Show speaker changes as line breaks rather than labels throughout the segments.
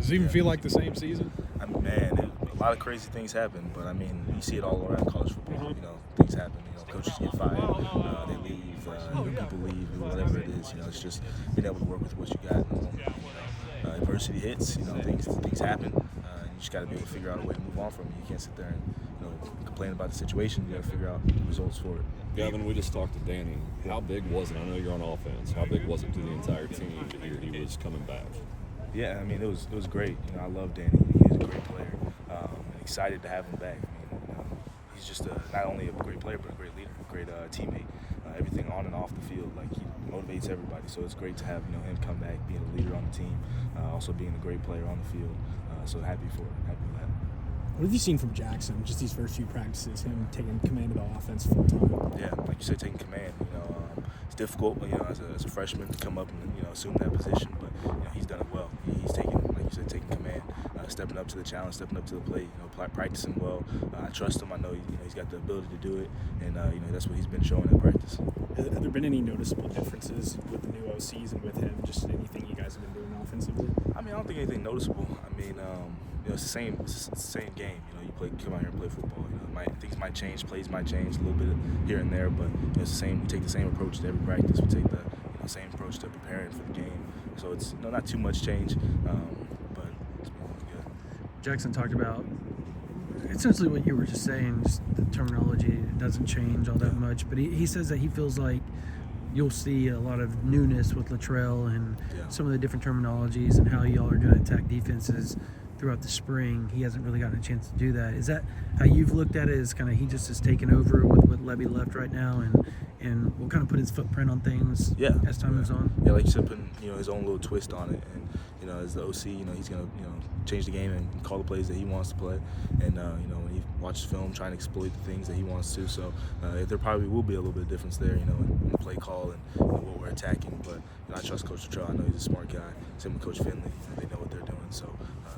Does it even feel like the same season?
I mean, man, a lot of crazy things happen, but I mean, you see it all around college football. You know, things happen. You know, coaches get fired, they leave, people leave, whatever it is. You know, it's just being able to work with what you got. Adversity hits. You know, things happen. And you just got to be able to figure out a way to move on from it. You can't sit there and complain about the situation. You got to figure out the results for it.
Gavin, we just talked to Danny. How big was it? I know you're on offense. How big was it to the entire team to hear he was coming back?
Yeah, I mean, it was great. You know, I love Danny. He's a great player. And excited to have him back. I mean, he's just not only a great player, but a great leader, a great teammate. Everything on and off the field, like he motivates everybody. So it's great to have him come back, being a leader on the team, also being a great player on the field. So happy for that.
What have you seen from Jackson? Just these first few practices, him taking command of the offense full time.
Yeah, like you said, taking command. It's difficult, as a freshman to come up and assume that position, but he's done it well. He's taking, like you said, taking command, stepping up to the challenge, stepping up to the plate. Practicing well. I trust him. I know he's got the ability to do it, and that's what he's been showing at practice.
Have there been any noticeable differences with the new OCs and with him? Just anything you guys have been doing offensively?
I mean, I don't think anything noticeable. I mean, it's the same. It's the same game. Come out here and play football. Things might change, plays might change a little bit here and there, but it's the same. We take the same approach to every practice. We take the same approach to preparing for the game. So it's not too much change, but it's been good.
Jackson talked about essentially what you were just saying, just the terminology doesn't change all that much, but he says that he feels like you'll see a lot of newness with Latrell and some of the different terminologies and how y'all are going to attack defenses throughout the spring. He hasn't really gotten a chance to do that. Is that how you've looked at it? Is kind of he just has taken over with Levy left right now and will kind of put his footprint on things as time moves on?
Yeah, like you said, putting his own little twist on it, and as the OC, he's gonna change the game and call the plays that he wants to play, and when he watches film, trying to exploit the things that he wants to. So there probably will be a little bit of difference there, in the play call and what we're attacking. But I trust Coach Latrell. I know he's a smart guy. Same with Coach Finley. They know what they're doing. So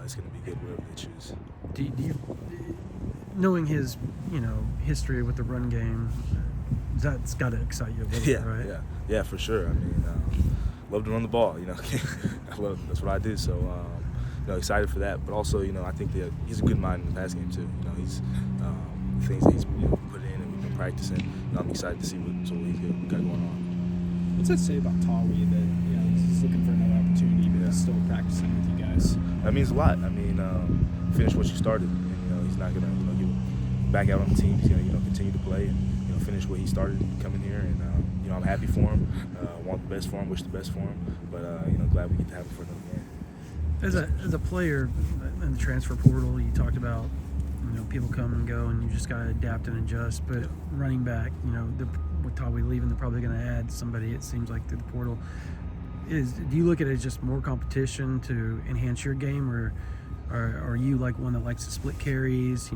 it's going to be good whatever they choose.
Do you, knowing his history with the run game, that's got to excite you a little bit, right?
Yeah, for sure. I mean, love to run the ball. That's what I do. So excited for that. But also, I think that he's a good mind in the pass game too. He's things that he's put in and we've been practicing. I'm excited to see what he's got going on.
What's that say about Tawi that he's looking for another opportunity, but he's still practicing with you guys?
That means a lot. I mean, finish what you started. And, he's not gonna get back out on the team. He's gonna continue to play and finish what he started coming here. And I'm happy for him. Want the best for him. Wish the best for him. But glad we get to have him for another game.
As a player in the transfer portal, you talked about people come and go, and you just got to adapt and adjust. But running back, with Tawi leaving, they're probably going to add somebody. It seems like through the portal. Do you look at it as just more competition to enhance your game, or are you like one that likes to split carries?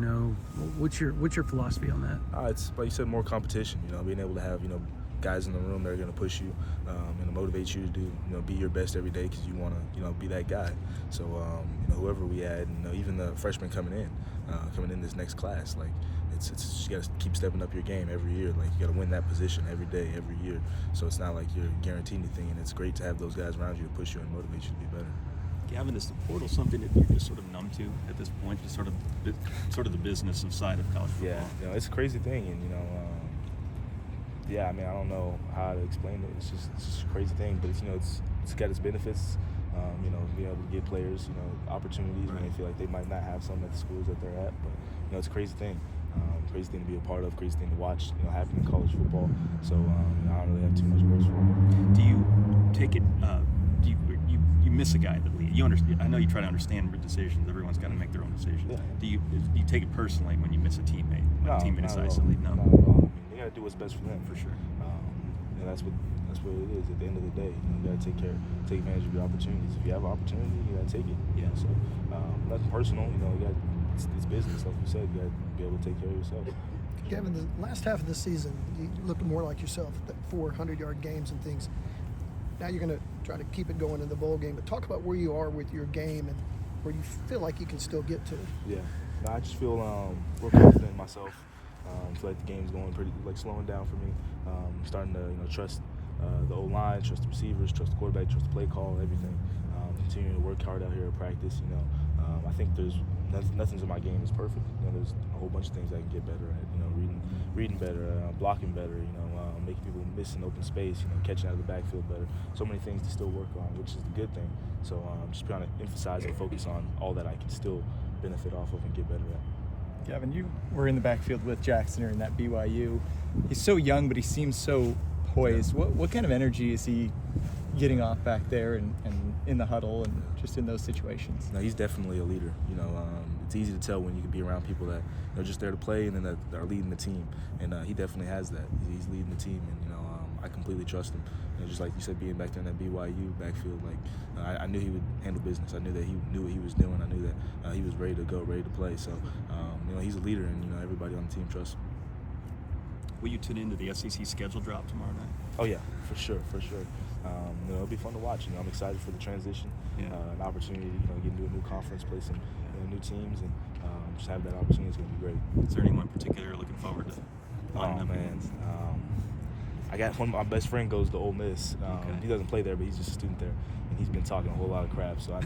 What's your philosophy on that?
It's like you said, more competition. Being able to have guys in the room that are going to push you and to motivate you to do be your best every day because you want to be that guy. So whoever we add, even the freshmen coming in this next class, like it's you got to keep stepping up your game every year. Like you got to win that position every day, every year. So it's not like you're guaranteed anything, and it's great to have those guys around you to push you and motivate you to be better.
Gavin, is the portal something that you're just sort of numb to at this point? Just sort of the business side of college football.
Yeah, it's a crazy thing, and I mean, I don't know how to explain it. It's just a crazy thing, but it's got its benefits. Being able to give players opportunities when they feel like they might not have some at the schools that they're at. But it's a crazy thing. Crazy thing to be a part of, crazy thing to watch, happen in college football. So I don't really have too much words for it.
Do you take it? You miss a guy that leaves? You understand? I know you try to understand decisions. Everyone's got to make their own decisions.
Yeah.
Do you take it personally when you miss a teammate? When a teammate decides to leave? No.
Not at all. I mean, you got to do what's best for them.
For sure.
That's what it is. At the end of the day, you got to take advantage of your opportunities. If you have an opportunity, you got to take it.
Yeah.
So nothing personal. It's business. Like you said, you got to be able to take care of yourself.
Gavin, the last half of the season, you looked more like yourself, that 400-yard games and things. Now you're going to try to keep it going in the bowl game, but talk about where you are with your game and where you feel like you can still get to.
Yeah, I just feel real confident in myself. I feel like the game's going pretty, slowing down for me. Starting to, trust the O-line, trust the receivers, trust the quarterback, trust the play call, everything. continuing to work hard out here at practice. I think there's nothing's in my game is perfect. There's a whole bunch of things I can get better at. Reading better, blocking better. Making people miss in open space. Catching out of the backfield better. So many things to still work on, which is the good thing. So just trying to emphasize and focus on all that I can still benefit off of and get better at.
Gavin, you were in the backfield with Jackson in that BYU. He's so young, but he seems so poised. What kind of energy is he getting off back there and in the huddle and just in those situations?
No, he's definitely a leader. It's easy to tell when you can be around people that are just there to play and then that are leading the team. And he definitely has that. He's leading the team, and I completely trust him. Just like you said, being back there in that BYU backfield, I knew he would handle business. I knew that he knew what he was doing. I knew that he was ready to go, ready to play. So, he's a leader, and everybody on the team trusts him.
Will you tune into the SEC schedule drop tomorrow night?
Oh yeah, for sure. It'll be fun to watch. I'm excited for the transition, an opportunity to get into a new conference, play some new teams, and just have that opportunity. It's going to be great.
Is there anyone in particular you're looking forward to?
Oh man, I got one of my best friend goes to Ole Miss. He doesn't play there, but he's just a student there, and he's been talking a whole lot of crap. So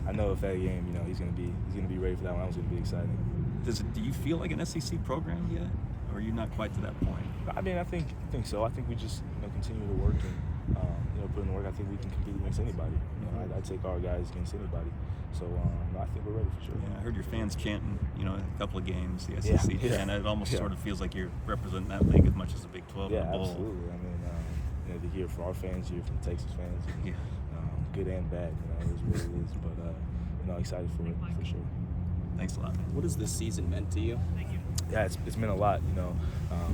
I know if that game, he's going to be ready for that one. That one's going to be exciting.
Do you feel like an SEC program yet, or are you not quite to that point?
I mean, I think so. I think we just continue to work and put in the work. I think we can compete against anybody. I'd take our guys against anybody. So I think we're ready for sure.
Yeah, I heard your fans chanting, a couple of games, the SEC, and it almost sort of feels like you're representing that league as much as the Big 12
Yeah,
and the bowl.
absolutely. I mean, to hear from our fans, hear from Texas fans, good and bad, it is what it is. But excited for it for sure.
Thanks a lot, man.
What has this season meant to you?
Yeah, it's meant a lot,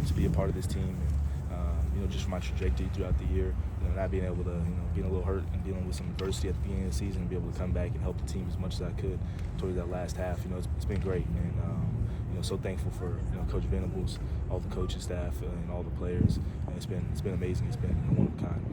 to be a part of this team, and just my trajectory throughout the year, not being able to, being a little hurt and dealing with some adversity at the beginning of the season, and be able to come back and help the team as much as I could towards that last half. It's been great, and so thankful for Coach Venables, all the coaching staff, and all the players. And it's been amazing. It's been one of a kind.